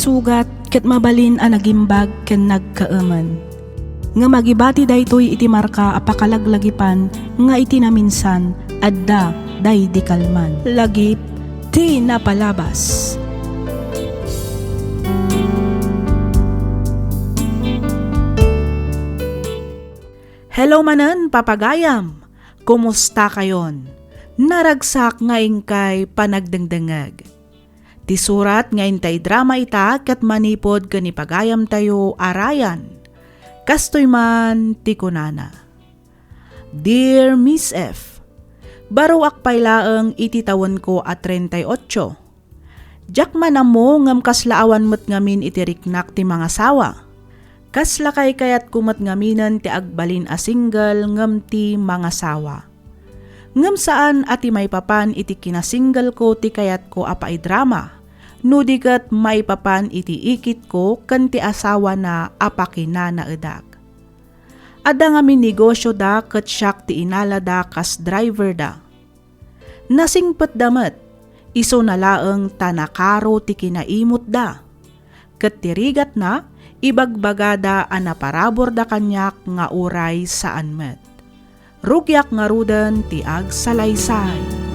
sugat ket mabalin a nagimbag ken nagkaaman. Nga magibati daytoy iti marka apakalaglagipan nga iti naminsan adda day di kalman. Lagip ti napalabas. Hello manan, papagayam! Kumusta kayon? Naragsak nga ingkay panagdengdengag. Ti surat nga intay drama ita ket manipod ken ipagayam tayo arayan. Kastoy man ti kunana. Dear Miss F, baro akpay laeng iti tawen ko at 38. Jak manamo ngam kaslaawan met ngamin iti riknak ti mga sawa. Kasla kay kayat kumat ngaminan ti agbalin a single ngem ti mga sawa. Ngem saan ati may papan iti kinasingle ko ti kayat ko apa drama. Nudigat may papan iti ikit ko ken ti asawa na apa kinana edak. Ada ngamin negosyo da ket siak ti inala da kas driver da. Nasingpet damet, iso na laeng tanakaro ti kinaimot da. Ket tirigat na, ibagbagada anaparabor da kanyak nga uray saan met. Rugyak nga ruden ti agsalaysay.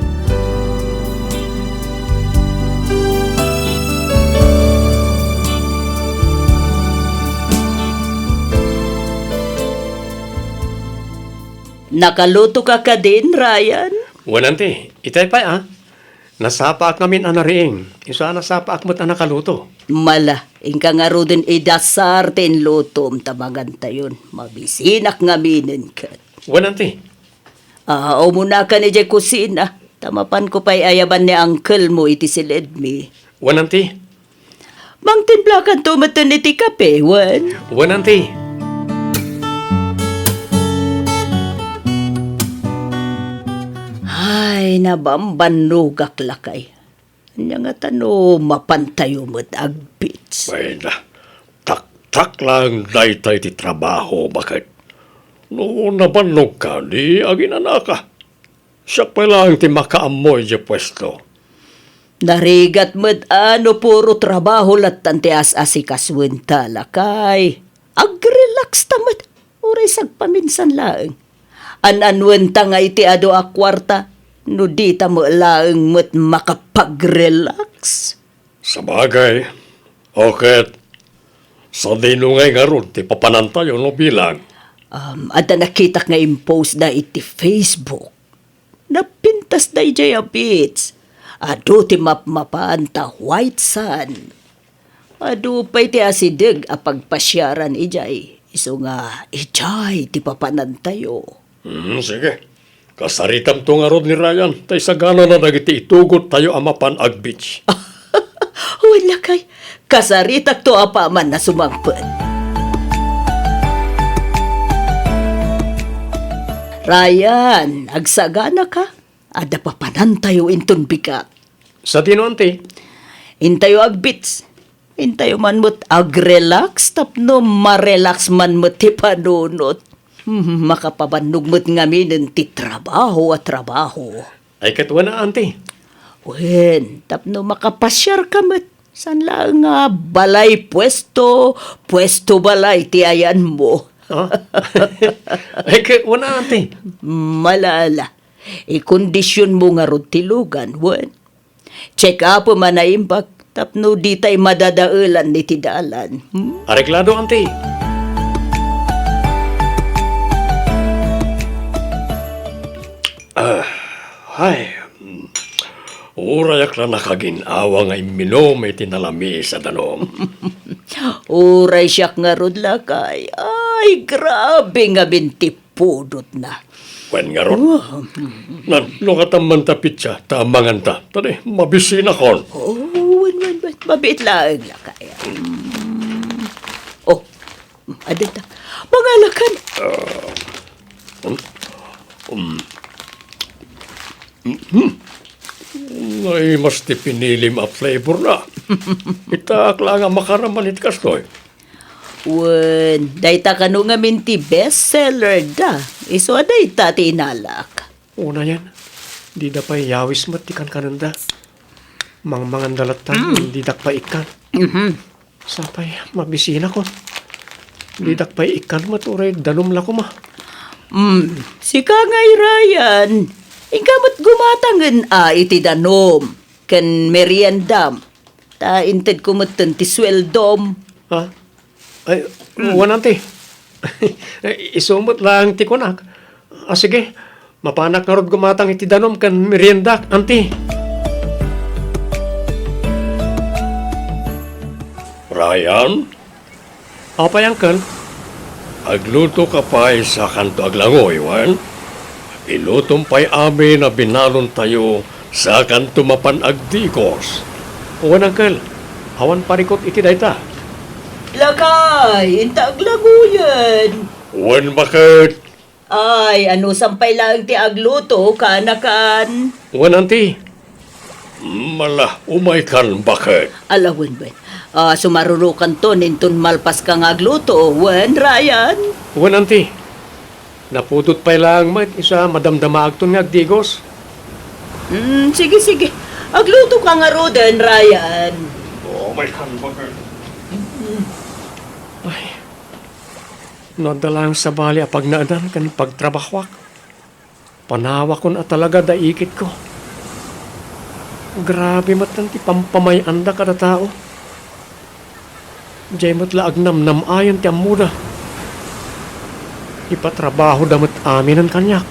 Nakaluto ka din, Ryan? Wanante, itay pa Nasapaak namin anariing. Isa nasapaak mo't nakaluto. Mala, ingka nga ruden idasar tin lutom tabagan tayon. Mabisinak nga minin ka. Wanante. Muna ka ni Jay kusina. Tamapan ko pa'y ayaban ni uncle mo iti silid mi. Wanante. Mang timplakan tumatan iti kape, wan? Wanante. Ay, nabambanugak lakay. Anya nga tano, mapantayo mo't agbits. Ay na, tak lang daytay ti trabaho, bakit? No, nabanog ka, di aginana ka. Siya pa lang ti makaamoy di pwesto. Narigat mo't puro trabaho latan ti as-asikas lakay. Ag-relax tamat, uray sagpaminsan laeng. An-anwenta nga iti ado a kwarta, no dita mo laeng mo't makapag-relax. Sa bagay, okay. Sa dinungay nga ron, ti papanantayo no bilang. Ada nakita nga impose na iti Facebook. Napintas na ijay a bits. Ado ti mapmapaanta white sun. Ado pa'y ti asidig a pagpasyaran ijay. Iso nga ijay ti papanantayo. Sige. Kasaritam to nga ron ni Ryan. Tay sagana na nagiti itugot tayo amapan agbits. Wala kay. Kasaritak to apa man na sumangpet. Ryan, agsagana ka? Ada papanan tayo inton bigat. Sa tinuante? Intayo agbits. Intayo man mo't agrelax tapno marelax man mo't ti panunot. Makapabannog mo't ngamin ti trabaho at trabaho. Ay katwa na, ante. Wen, tapno makapasyar ka mo't. San lang nga balay pwesto balay ti ayan mo. Ay katwa na, ante. Malala. Ikondisyon mo nga ron tilugan, wen. Check up man na imbag, tapno di tay madadaulan ni tidalan. Areglado, ante. Ay, urayak na nakaginawa nga iminom may tinalami sa danom. Uray siyak nga ron lakay. Ay, grabe nga bintipudot na. Kwen nga ron. Nukataman tapit siya, tamangan ta. Tadi, mabisin ako. Wen. Mabit lang lakay. Adita. Mga lakan. Ay, mas ti pinilim a flavor na. Itak lang ang makaramanit kastoy. Wen, dayta kanu nga minti bestseller da. Iso dayta tinalak. Una yan. Di da pa yawis matikan kananda. Mangmangan dalatan, di dak pa ikan. Sapay, mabisina ko. Lidak pa'y ikan maturay, danom la ko ma. Si Kangay Ryan, ikamat gumatangan iti danom, kan meriendam. Ta inted kumatan ti sweldom. Ha? Ay, wanan ti. Isumot lang ti kunak. Sige, mapanak na rod gumatang iti danom kan merienda, anti. Ryan? Apa yang kan? Agluto ka pa'y sa kanto aglangoy, wan? Ilutom pa'y amin na binalon tayo sa kanto mapan agdikos. Wan angkel, awan parikot iti dayta. Lakay, intag laguyan. Wan bakit? Ay, ano sampay lang ti agluto, kanakan. Wan anti. Mala, umay kan bakit? Alawan ba? Sumarurukan to, nintun malpas kang agluto, wan, Ryan. Wan anti. Napudot pa'y lang isa madamdama agton nga agdigos. Sige, sige. Agluto ka nga roden, Ryan. Umay kan bakit? Ay, nadalang sa bali apag naadan kan pagtrabahwak. Panawa ko na talaga daikit ko. Grabe matan ti pampamay anda kada tao. Diyay matla agnam ayon ti amuda. Ipatrabaho damat amin ang kanyak.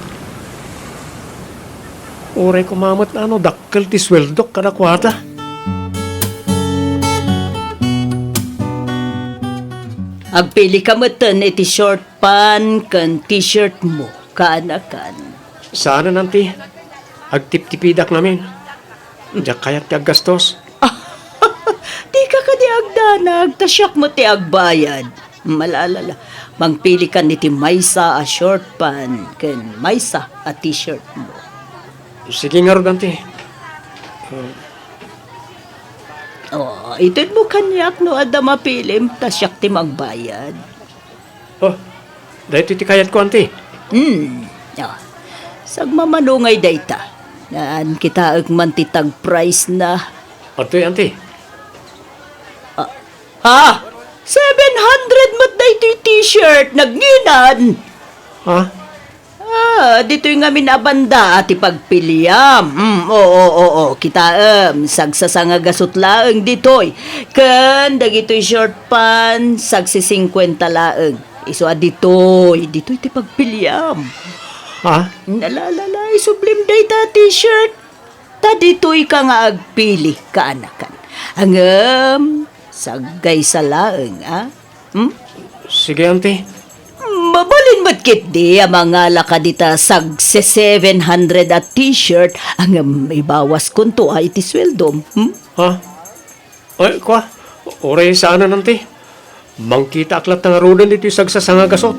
Oray kumamat na dakkel ti sweldok kada kwata. Agpili ka matan iti short pan kan t-shirt mo, kanakan. Sana nanti, agtip-tipidak namin. Diyak kayak ti aggastos. Di ka di agdanag, tasyak mo ti agbayad. Malalala, mangpili ka niti maysa a short pan, kan maysa a t-shirt mo. Sige nga ro, nanti. Itid mo kanyak no ada mapilim, tasyak ti magbayad. Oh, dahil ti kayat ko, anti. Sagmamanungay dayta. Naan kita agman ti tag price na. Atoy, anti. Ha? 700 mat na ito t-shirt, nagnginan. Ha? Dito'y nga minabanda at ipagpiliam. Oo. Kita sagsasanga gasot laeng dito'y. Kan, dagito'y short pan, sagsi 50 laeng. Iso dito'y tipagpiliam. Ha? Nalalala, isublim dayta t-shirt. Ta dito'y ka nga agpili, kaanakan. Ang, sagay sa laeng, ha? Sige, anti. Mabalin mo't kit di, mga laka dita sag 700 at t-shirt, ang ibawas kunto ay iti sweldom. Ha? Ay, kwa? Oray sana nanti. Mangkita aklat nga rodan dito yung sagsasanga gasot.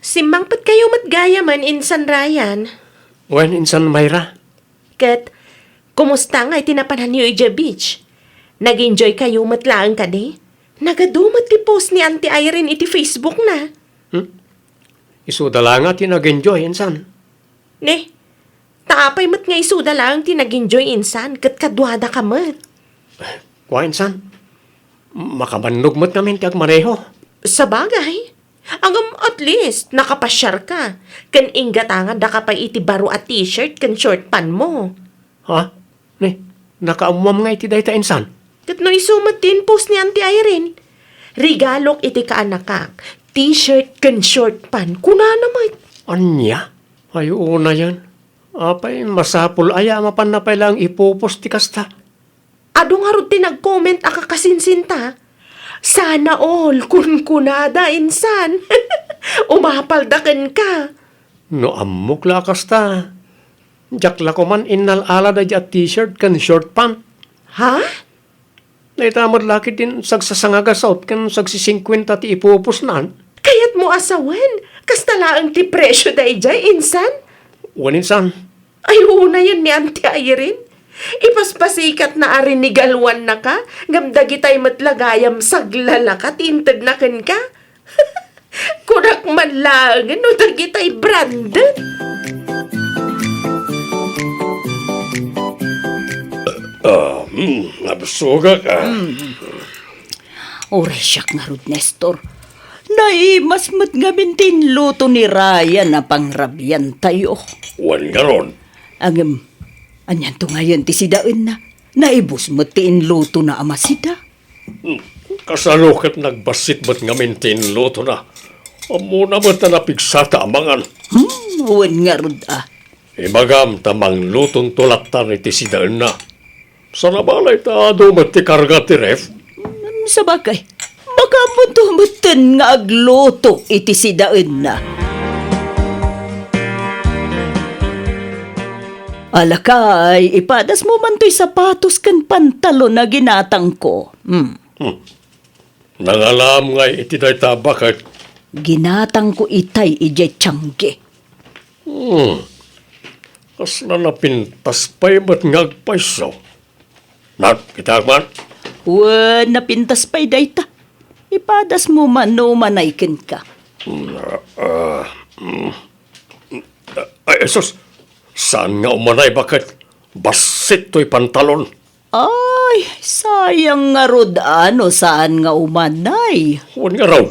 Simbang pat kayo matgaya man insan Ryan. Wen, insan Mayra. Kat, kumusta nga itinapanhan niyo Ija Beach? Nag-enjoy kayo matlaan ka di? Nagadumat ti post ni Auntie Irene iti Facebook na. Isuda lang nga tinag-enjoy, insan. Ne, taapay mat nga isuda lang ti nag-enjoy insan kat kadwada ka mat. Kwa, insan. Makabannog mo't namin ti agmaneho. Sa bagay, agam at least nakapasyar ka. Kan inggatangan da ka pa iti baro at t-shirt kan short pan mo. Ha? Ne, nakaumam nga iti dayta, insan. Kat no isumat din post ni Auntie Irene. Regalok iti kaanakak. T-shirt kan short pan. Kuna naman. Anya? Ay, una yan. Apay, masapul aya mapan na lang ipupos ti kasta. Adong harod ti nag-comment aka kasinsinta. Sana all kun kunada insan. Umapaldakan ka. No amok la kasta. Jakla ko man innal ala da at t-shirt kan short pant. Ha? Naitamad laki din sagsasangagasot kan sagsi 50 ti ipupos naan. Kayat mo asawan. Kastala ang ti presyo da ijay insan. Waninsan. Ay una yan ni Auntie Irene. Ipaspasikat na arin ni galwan na ka. Gamdagi tayo matlagayam saglalakat intag na kan ka. Kunak man lang. Ano dagi tayo branded? Nabsuga ka. Ore siyak nga rod, Nestor. Naimas mo't gamin tinluto ni Ryan na pangrabyan tayo. Wan nga ron. Anyan to ngayon ti sidaan na. Naibos mo't tinluto na amasida. Kasalukat nagbasit ba't nga mintin luto na. Amuna ba't na napigsata amangan. Wan nga rod Imagam tamang lutong tulatan iti sidaan na. Sa nabalay ta dumat ti karga ti ref. Sa bagay, baka muto-muton nga agluto iti sidaan na. Alakay, ipadas mo man to'y sapatos kan pantalon na ginatang ko. Nangalam nga iti day tabakit. Ginatang ko itay ijay tiyangge. Kas na napintas pa'y ba't ngagpaiso. Nat, kitagman. Wan, napintas pa'y dayta. Ipadas mo man no manaykin ka. Ay, esos, saan nga umanay bakit? Basit to'y pantalon. Ay, sayang nga rod saan nga umanay. Huwag nga raw,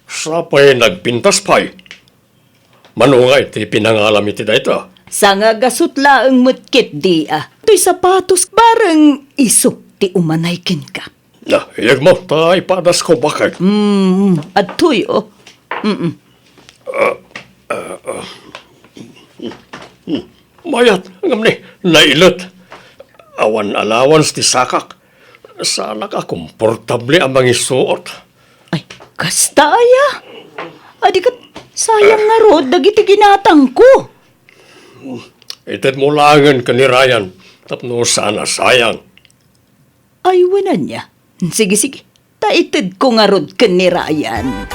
sa pa'y nagpintas pa'y. Manungay ti pinangalam iti dayta. Sa nga gasot laang mutkit di To'y sapatos bareng isok ti umanaykin ka. Na, iyag mo, ta ipadas ko bakit? At to'y Mayat, ngam ni, nailot. Awan allowance ti sakak. Sana ka komportable ang mga isuot. Ay, kastaya. Adi kat, sayang nga rod, dagiti ginatang ko. Ited mo langan ka ni Ryan. Tapno sana sayang. Ay, wanan niya. Sige, sige. Taitid ko nga rod ka ni Ryan.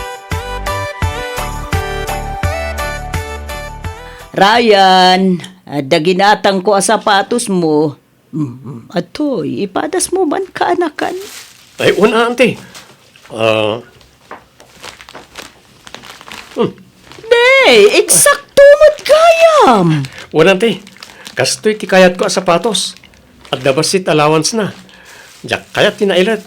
Ryan, ginatang ko ang sapatos mo. Atoy, ipadas mo man kaanakan. Ay, una, ante. Day, eksakto mo't kayam. Una, ante. Kastoy ti kayat ko ang sapatos. At nabasit allowance na. Diyak kayat tinailat.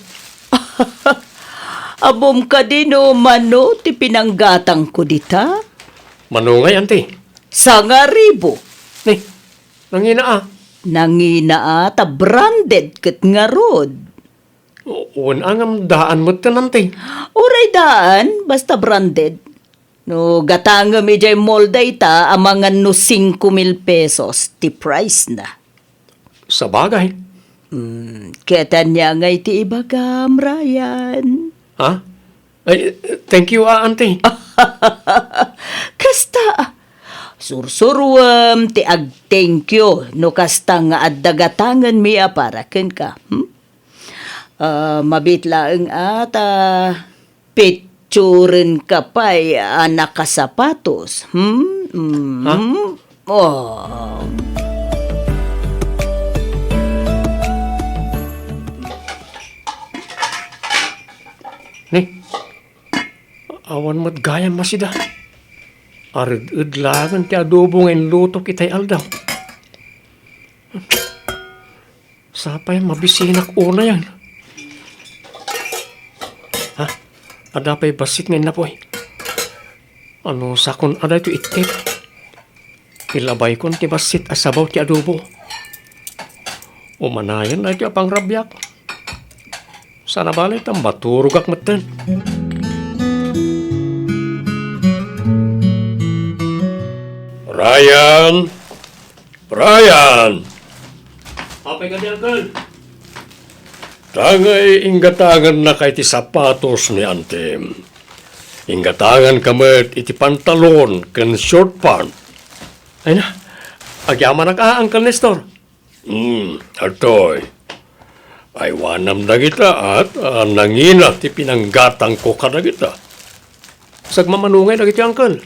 Abom ka din o mano, ti pinanggatang ko dita. Manungay, ante. Sangaribo. Ni, nangina Nangina ta branded ket nga rod. Unang daan mo ante. Uray daan, basta branded. No, gatanga mi jay mall dayta amangan no 5,000 pesos ti price na. Sa bagay. Ketan niya nga iti ibagam, Ryan. Ha? Ay, thank you, ante. Kasta, sursurwam ti ag thank you no kasta nga addagatangan mi para ken ka. Mabitlaeng ata picturen ka pa'y anak ka sapatos. Ha? Oh. Ni, awan mo't gayam masida. Arid-idlangan ti adobo ngayon luto kitay aldaw. Sapay mabisinak una yan. Ha? Adapay basit ngayon na po'y. Ano sakon aday to itit? Ilabay kon ti basit asabaw ti adobo. Umanayan na ti apang rabyak. Sana balay tam maturugak matan. Ryan! Ryan! Apay ka di, Uncle? Tangay inggatangan na kay ti sapatos ni ante. Inggatangan kamet iti pantalon ken short pant. Ay na, agyaman na Uncle Nestor. Atoy. Ay wanam na kita at nangina ti pinanggatang ko ka na kita. Sagmamanungay na kita, Uncle.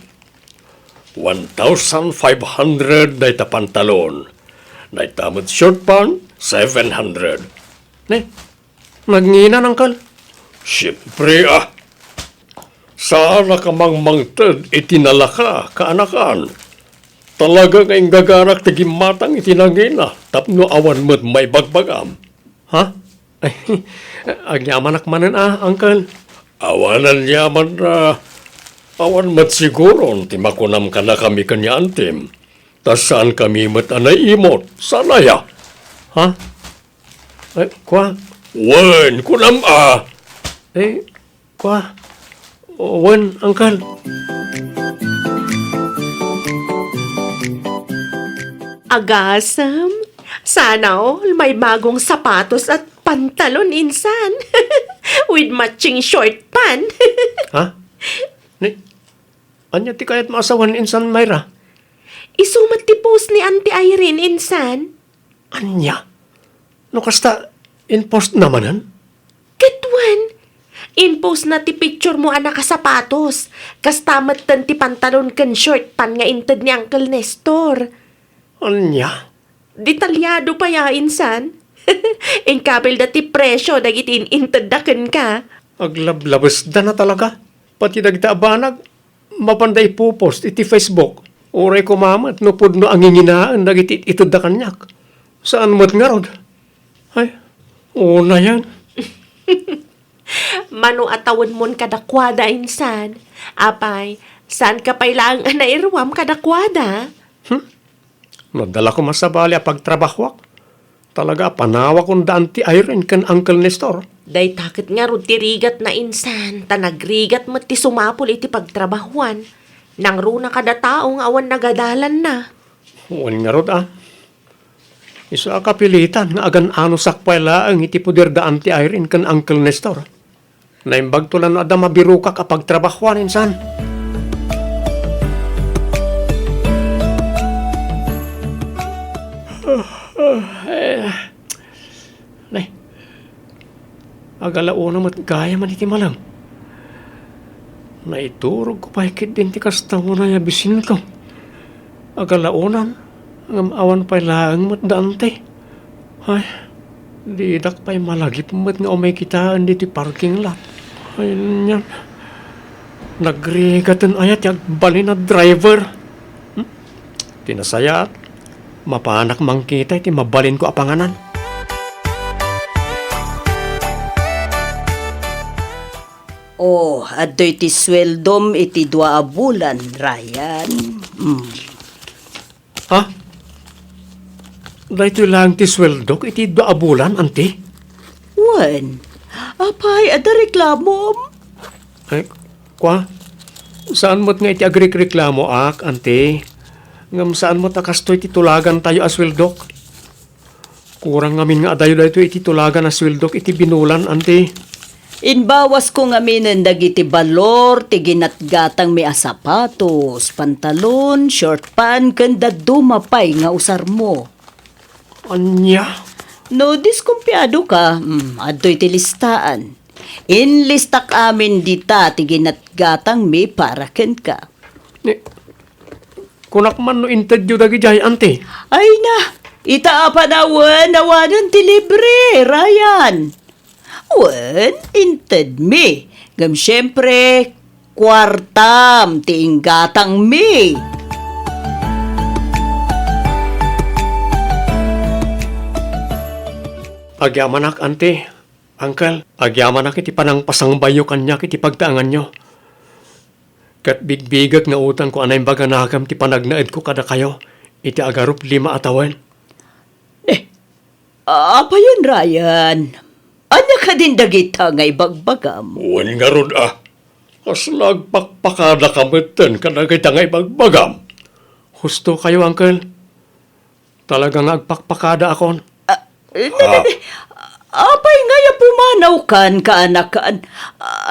1,500 na ita pantalon. Na itamot short pant, 700. Ne, nagngina, Uncle. Siyempre, Sana ka mangmangtad itinalaka, kaanakan. Talaga ngayong gagarak tigimatang itinangina, tapno awan mo't may bagbagam. Ha? Ay, agyaman akmanan Uncle. Awanan yaman na. Awan mat siguro, timakunam ka na kami kanya antim. Tas saan kami mat anay imot? Sana ya? Ha? Ay, kwa? Wen, kunam Eh, kwa? Wen, Uncle. Agasam, sana all may bagong sapatos at pantalon insan. With matching short pan. Ha? Anya ti kayat maasawan insan Myra? Isumat ti post ni Auntie Irene insan. Anya? No kasta in-post namanan? Katwan, in-post na ti picture mo anak ka sapatos. Kastamat tan ti pantalon kan short pan nga inted ni Uncle Nestor. Anya? Detalyado pa ya insan. Inkabel da ti presyo dagiti inted da ken ka. Aglablabas da na talaga. Pati nagtaabanag. Mapanday po post iti Facebook. Uray ko mamat no pudno ang inginaan dagiti itod da kanyak. Saan mo't nga rod? Ay, una yan. Mano atawon mon kadakwada insan. Apay, saan ka pailang nairwam kadakwada? Nadala ko masabali a pagtrabahwak. Talaga panawa kong daan ti Irene kan Uncle Nestor. Day takit nga rod ti rigat na insan. Tanagrigat mo ti sumapol iti pagtrabahuan. Nang runa kada taong awan nagadalan na. Huwag nga rod Isa kapilitan nga agan ano sakpala ang iti puder daan ti Irene kan Uncle Nestor. Naimbag tulan na ada mabiru ka kapag trabahuan insan. Nay, agalauna mat gaya man iti malang. Naiturog ko pa hikit din ti kastaw na yabisin ko. Agalaunan, ngam awan pa'y laang mat daante. Ay, didak pa'y malagip mat nga umay kitaan diti parking lot. Ay, yan. Nagrigatan ayat yung bali na driver. Tinasayat. Mapanak mangkita iti mabalin ko apanganan. Oh, adoy ti sweldom iti 2 a bulan, Ryan. Ha? Dahito lang ti sweldo iti 2 a bulan, anti? Wen, apay, ada reklamom. Ay, kwa? Saan mo't nga iti agrik-reklamo anti? Ngam saan mo takastoy titulagan tayo as swildok? Kurang ngamin nga adayo dahito ititulagan as swildok iti binulan, anti. Inbawas ko nga minen dagiti balor, ti ginatgatang may sapatos, pantalon, short pan, kanda dumapay nga usar mo. Anya? No, diskumpiyado ka, adoy ti listaan. Inlistak amin dita, ti ginatgatang may paraken ka. Kunak man no interview dagi jay, anti. Ay na, itaapanawan, nawanan ti libre, Ryan. Wen, inted me. Gam syempre, kwartam, ti inggatang me. Agyamanak, ante. Uncle, agyamanak iti panang pasangbayo kanya iti pagtaangan nyo. Kat bigbigat nga utang ko anay baga nakam ti panagnaed ko kada kayo. Iti agarup 5 atawan. Apa yun, Ryan? Anya ka din dagita nga ibagbagam? Uwan nga rod Aslag pakpakada kamitan kada kita nga ibagbagam. Husto kayo, Uncle. Talagang agpakpakada akon. Apay nga ya pumanaw kan kaanakan.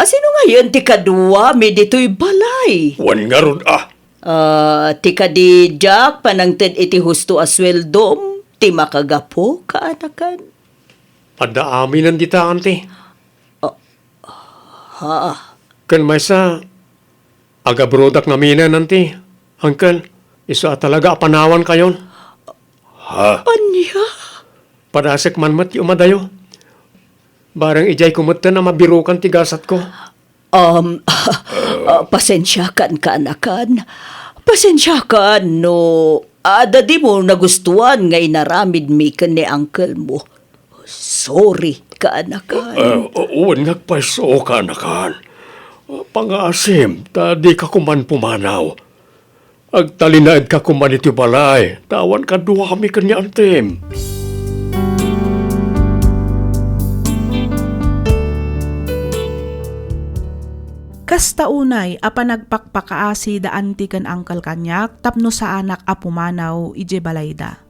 Sino ngayon ti kadwa mi dito'y balay? Uwan nga rod Ti kadi Jack panangted iti husto asweldom ti makagapo kaanakan. Ada aminan dita, ante. Kan may sa agabrodak nga minan, ante. Uncle, isa talaga apanawan kayon. Anya? Padasek man mat yung madayo. Barang ijay kumutta na mabirukan tigasat ko. Pasensya kan kaanakan. Pasensya kan no. Ada di mo nagustuhan nga inaramid mi kan ni uncle mo. sorry ka anakan. Uwan nagpaiso ka na kan. Pangaasim, ta di ka kuman pumanaw. Agtalinaid ka kuman iti balay, tawan ka duwa kami kanya antim. Kasta unay, nagpakpakaasi da anti kan angkal kanyak, tapno sa anak apumanaw ije balayda.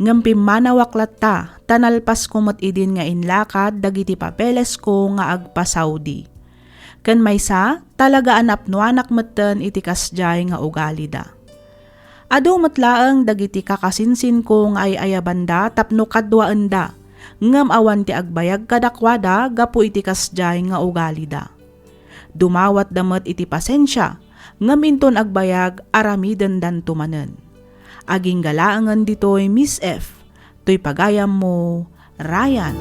Ngampim manawaklat ta, tanalpas kumot idin nga inlakad, dagiti papeles ko nga agpa Saudi. Kan maysa, talaga anap no anak meten iti kasjay nga ugali da. Ado matlaang dagiti kakasinsin ko nga ay ayabanda tapno kadwaan da, ngam awan ti agbayag kadakwada gapu iti kasjay nga ugali da. Dumawat damat iti pasensya, ngam inton agbayag aramiden dan tumanen. Aging galaangan ditoy Miss F, to'y pagayam mo, Ryan.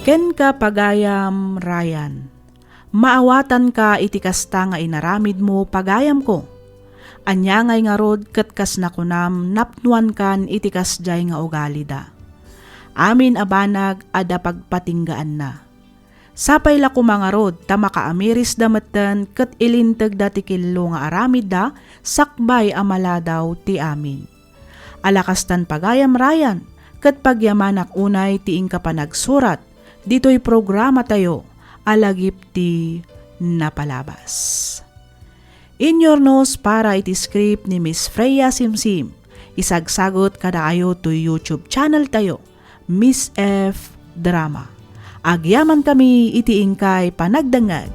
Ken ka pagayam, Ryan. Maawatan ka iti kasta nga inaramid mo pagayam ko. Anya ngay nga rod ket kas nakunam napnuan kan iti kasjay nga ugali da. Amin abanag ada pagpatinggaan na. Sapay la kumangarod ta makaamiris dametten ket ilinteg dati killo nga aramid da sakbay amala daw ti amin. Alakastan pagayam Ryan ket pagyamanak unay tiing ka pa nagsurat dito'y programa tayo alagip ti napalabas. In your nose para iti script ni Miss Freya Simsim. Isagsagot kada ayo to YouTube channel tayo. Miss F Drama. Agyaman kami iti ingkay panagdangag.